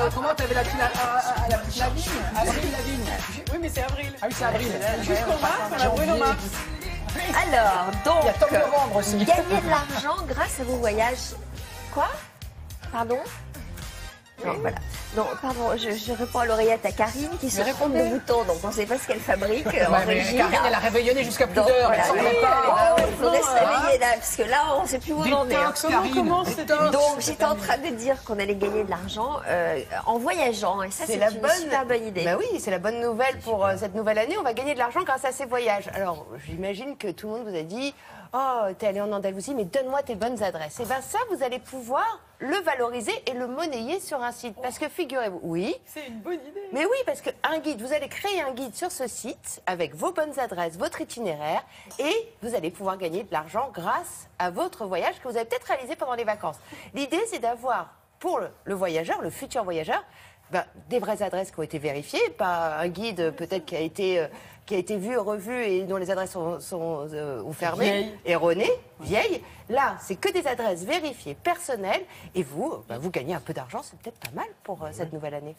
Autrement, t'avais la petite Lavigne. Avril Lavigne. Oui, mais c'est avril. Ah oui, c'est avril. Jusqu'au mars, on a Bruno Mars. Alors, donc, Il y a Tom Novembre aussi. gagner de l'argent grâce à vos voyages. Quoi? Pardon? Non, voilà. Non, pardon, je réponds à l'oreillette à Karine qui se trompe de bouton, donc on ne sait pas ce qu'elle fabrique. Ouais, mais Karine, elle a réveillonné jusqu'à plus Donc, d'heures. voilà, Elle s'en oui, prépare. il faudrait se réveiller là, parce que là, on ne sait plus où on en est. Détox, Karine. Donc, j'étais en train de dire qu'on allait gagner de l'argent en voyageant, et ça, c'est une super bonne idée. Bah oui, c'est la bonne nouvelle pour cette nouvelle année. On va gagner de l'argent grâce à ces voyages. Alors, j'imagine que tout le monde vous a dit « Oh, t'es allé en Andalousie, mais donne-moi tes bonnes adresses. » Et bien ça, vous allez pouvoir le valoriser et le monnayer sur un site. Parce que figurez-vous, oui. C'est une bonne idée. Mais oui, parce qu'un guide, vous allez créer un guide sur ce site avec vos bonnes adresses, votre itinéraire, et vous allez pouvoir gagner de l'argent grâce à votre voyage que vous avez peut-être réalisé pendant les vacances. L'idée, c'est d'avoir pour le voyageur, le futur voyageur, des vraies adresses qui ont été vérifiées, pas un guide peut-être qui a été vu, revu et dont les adresses sont fermées, erronées, vieilles. Là, c'est que des adresses vérifiées, personnelles, et vous gagnez un peu d'argent, c'est peut-être pas mal pour cette nouvelle année.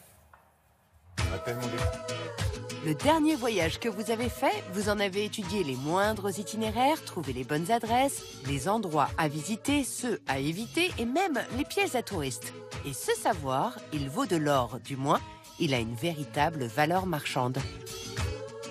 Le dernier voyage que vous avez fait, vous en avez étudié les moindres itinéraires, trouvé les bonnes adresses, les endroits à visiter, ceux à éviter et même les pièges à touristes. Et ce savoir, il vaut de l'or, du moins, il a une véritable valeur marchande.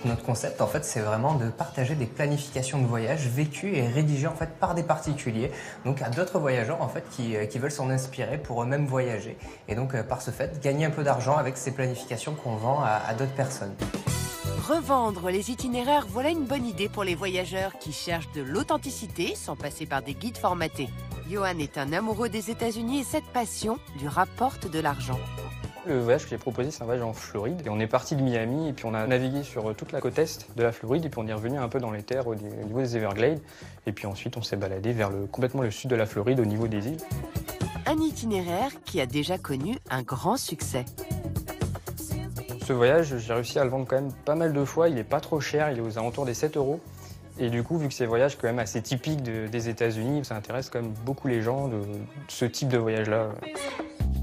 Notre concept, en fait, c'est vraiment de partager des planifications de voyage vécues et rédigées en fait par des particuliers, donc à d'autres voyageurs en fait qui veulent s'en inspirer pour eux-mêmes voyager. Et donc par ce fait, gagner un peu d'argent avec ces planifications qu'on vend à d'autres personnes. Revendre les itinéraires, voilà une bonne idée pour les voyageurs qui cherchent de l'authenticité sans passer par des guides formatés. Johan est un amoureux des États-Unis et cette passion lui rapporte de l'argent. Le voyage que j'ai proposé, c'est un voyage en Floride. Et on est parti de Miami et puis on a navigué sur toute la côte est de la Floride et puis on est revenu un peu dans les terres au niveau des Everglades. Et puis ensuite, on s'est baladé vers complètement le sud de la Floride au niveau des îles. Un itinéraire qui a déjà connu un grand succès. Ce voyage, j'ai réussi à le vendre quand même pas mal de fois. Il n'est pas trop cher, il est aux alentours des 7 €. Et du coup, vu que c'est un voyage quand même assez typique des États-Unis, ça intéresse quand même beaucoup les gens de ce type de voyage-là.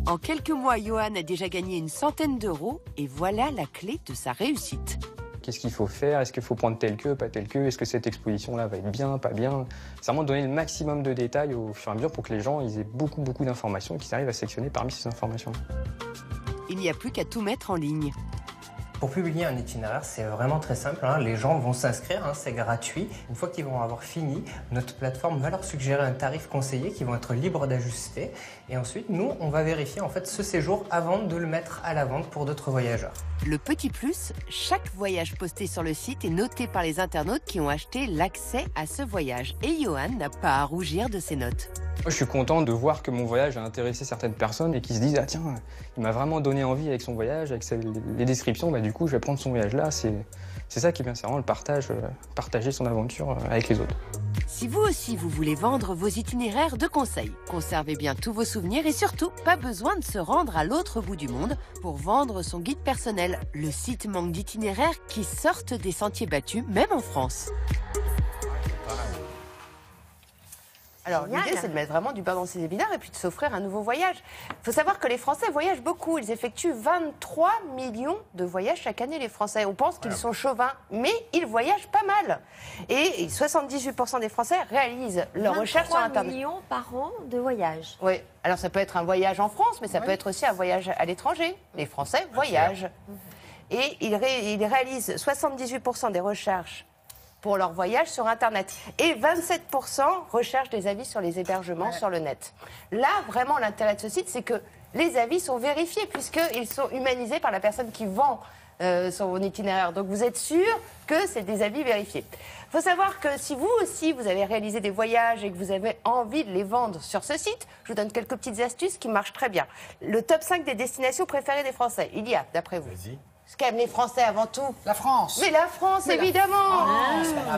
En quelques mois, Johan a déjà gagné une centaine d'euros et voilà la clé de sa réussite. Qu'est-ce qu'il faut faire? Est-ce qu'il faut prendre tel queue, pas tel queue? Est-ce que cette exposition-là va être bien, pas bien? C'est vraiment donner le maximum de détails au fur et à mesure pour que les gens ils aient beaucoup d'informations et qu'ils arrivent à sélectionner parmi ces informations. Il n'y a plus qu'à tout mettre en ligne. Pour publier un itinéraire, c'est vraiment très simple. Les gens vont s'inscrire, c'est gratuit. Une fois qu'ils vont avoir fini, notre plateforme va leur suggérer un tarif conseillé qui vont être libres d'ajuster. Et ensuite, nous, on va vérifier en fait ce séjour avant de le mettre à la vente pour d'autres voyageurs. Le petit plus, chaque voyage posté sur le site est noté par les internautes qui ont acheté l'accès à ce voyage. Et Johan n'a pas à rougir de ses notes. Moi, je suis content de voir que mon voyage a intéressé certaines personnes et qui se disent « Ah tiens, il m'a vraiment donné envie avec son voyage, avec les descriptions, du coup, je vais prendre son voyage-là. » C'est ça qui est bien, c'est vraiment le partage, partager son aventure avec les autres. Si vous aussi, vous voulez vendre vos itinéraires de conseils, conservez bien tous vos souvenirs et surtout, pas besoin de se rendre à l'autre bout du monde pour vendre son guide personnel. Le site manque d'itinéraires qui sortent des sentiers battus, même en France. Alors l'idée, c'est de mettre vraiment du pain dans ses épinards et puis de s'offrir un nouveau voyage. Il faut savoir que les Français voyagent beaucoup. Ils effectuent 23 millions de voyages chaque année, les Français. On pense qu'ils sont chauvins, mais ils voyagent pas mal. Et 78% des Français réalisent leurs recherches sur Internet. 23 millions par an de voyages. Oui, alors ça peut être un voyage en France, mais ça peut être aussi un voyage à l'étranger. Les Français voyagent. Et ils réalisent 78% des recherches pour leur voyage sur Internet. Et 27% recherchent des avis sur les hébergements sur le net. Là, vraiment, l'intérêt de ce site, c'est que les avis sont vérifiés puisqu'ils sont humanisés par la personne qui vend son itinéraire. Donc, vous êtes sûr que c'est des avis vérifiés. Il faut savoir que si vous aussi, vous avez réalisé des voyages et que vous avez envie de les vendre sur ce site, je vous donne quelques petites astuces qui marchent très bien. Le top 5 des destinations préférées des Français, il y a, d'après vous. Ce qu'aiment les Français avant tout. La France. Mais la France, évidemment.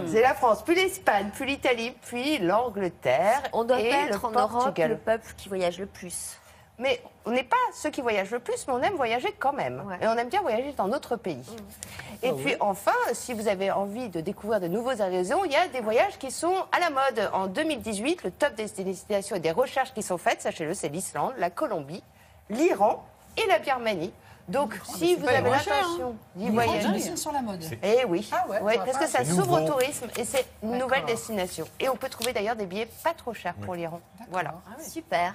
C'est la France, puis l'Espagne, puis l'Italie, puis l'Angleterre. On doit et pas le être en Europe Portugal. le peuple qui voyage le plus. Mais on n'est pas ceux qui voyagent le plus, mais on aime voyager quand même. Ouais. Et on aime bien voyager dans notre pays. Et puis enfin, si vous avez envie de découvrir de nouveaux horizons, il y a des voyages qui sont à la mode. En 2018, le top des destinations et des recherches qui sont faites, sachez-le, c'est l'Islande, la Colombie, l'Iran et la Birmanie. Donc, si vous avez moins cher, l'intention d'y Voyage voyager, aussi sur la mode. eh oui, Ah ouais, ouais, ça va parce que pas. ça C'est s'ouvre au nouveau. tourisme et c'est une nouvelle D'accord. destination. Et on peut trouver d'ailleurs des billets pas trop chers pour l'Iran. Voilà. Super.